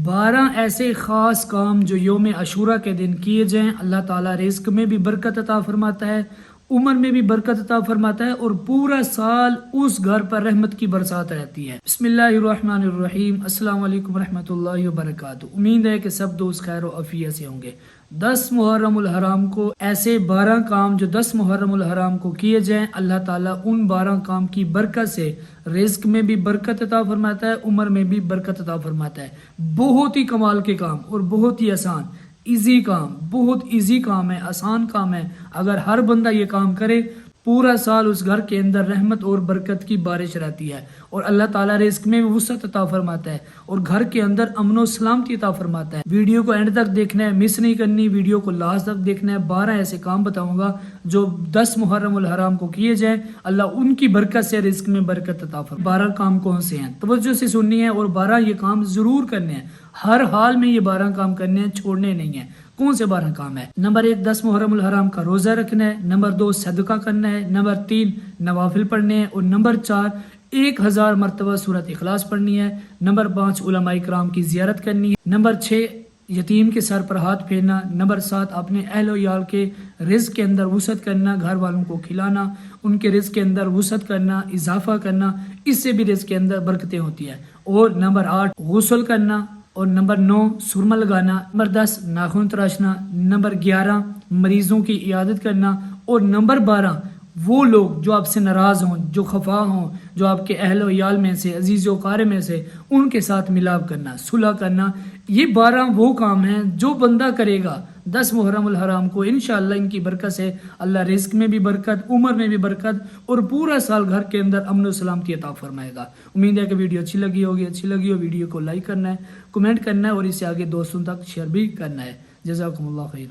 12 ایسے خاص کام جو یوم عاشورہ کے دن کیے جائیں، اللہ تعالیٰ رزق میں بھی برکت عطا فرماتا ہے، عمر میں بھی برکت عطا فرماتا ہے، اور پورا سال اس گھر پر رحمت کی برسات رہتی ہے۔ بسم اللہ الرحمن الرحیم۔ السلام علیکم ورحمۃ اللہ وبرکاتہ۔ امید ہے کہ سب دوست خیر و عافیت سے ہوں گے۔ 10 محرم الحرام کو ایسے 12 کام جو 10 محرم الحرام کو کیے جائیں، اللہ تعالیٰ ان 12 کام کی برکت سے رزق میں بھی برکت عطا فرماتا ہے، عمر میں بھی برکت عطا فرماتا ہے۔ بہت ہی کمال کے کام اور بہت ہی آسان ایزی کام، بہت ایزی کام ہے، آسان کام ہے۔ اگر ہر بندہ یہ کام کرے، پورا سال اس گھر کے اندر رحمت اور برکت کی بارش رہتی ہے، اور اللہ تعالیٰ رزق میں وسعت عطا فرماتا ہے، اور گھر کے اندر امن و سلامتی عطا فرماتا ہے۔ ویڈیو کو اینڈ تک دیکھنا ہے، مس نہیں کرنی، ویڈیو کو لاسٹ تک دیکھنا ہے۔ 12 ایسے کام بتاؤں گا جو 10 محرم الحرام کو کیے جائیں، اللہ ان کی برکت سے رزق میں برکت عطا فرماتا ہے۔ 12 کام کون سے ہیں؟ توجہ سے سننی ہے، اور 12 یہ کام ضرور کرنے ہیں، ہر حال میں یہ 12 کام کرنے ہیں، چھوڑنے نہیں ہیں۔ کون سے 12 کام ہے؟ نمبر 1 10 محرم الحرام کا روزہ رکھنا ہے، نمبر 2 صدقہ کرنا ہے، نمبر 3 نوافل پڑھنے ہیں، اور نمبر 4 1000 مرتبہ سورۃ اخلاص پڑھنی ہے، نمبر 5 علماء کرام کی زیارت کرنی ہے، نمبر 6 یتیم کے سر پر ہاتھ پھیرنا، نمبر 7 اپنے اہل و عیال کے رزق کے اندر وسعت کرنا، گھر والوں کو کھلانا، ان کے رزق کے اندر وسعت کرنا، اضافہ کرنا، اس سے بھی رزق کے اندر برکتیں ہوتی ہیں، اور نمبر 8 غسل کرنا، اور نمبر 9 سرما لگانا، نمبر 10 ناخن تراشنا، نمبر 11 مریضوں کی عیادت کرنا، اور نمبر 12 وہ لوگ جو آپ سے ناراض ہوں، جو خفا ہوں، جو آپ کے اہل و عیال میں سے، عزیز و اقارب میں سے، ان کے ساتھ ملاپ کرنا، صلح کرنا۔ یہ 12 وہ کام ہیں جو بندہ کرے گا 10 محرم الحرام کو، انشاءاللہ ان کی برکت سے اللہ رزق میں بھی برکت، عمر میں بھی برکت، اور پورا سال گھر کے اندر امن و سلامتی عطا فرمائے گا۔ امید ہے کہ ویڈیو اچھی لگی ہوگی، اچھی لگی ہو ویڈیو کو لائک کرنا ہے، کمنٹ کرنا ہے، اور اسے آگے دوستوں تک شیئر بھی کرنا ہے۔ جزاکم اللہ خیر۔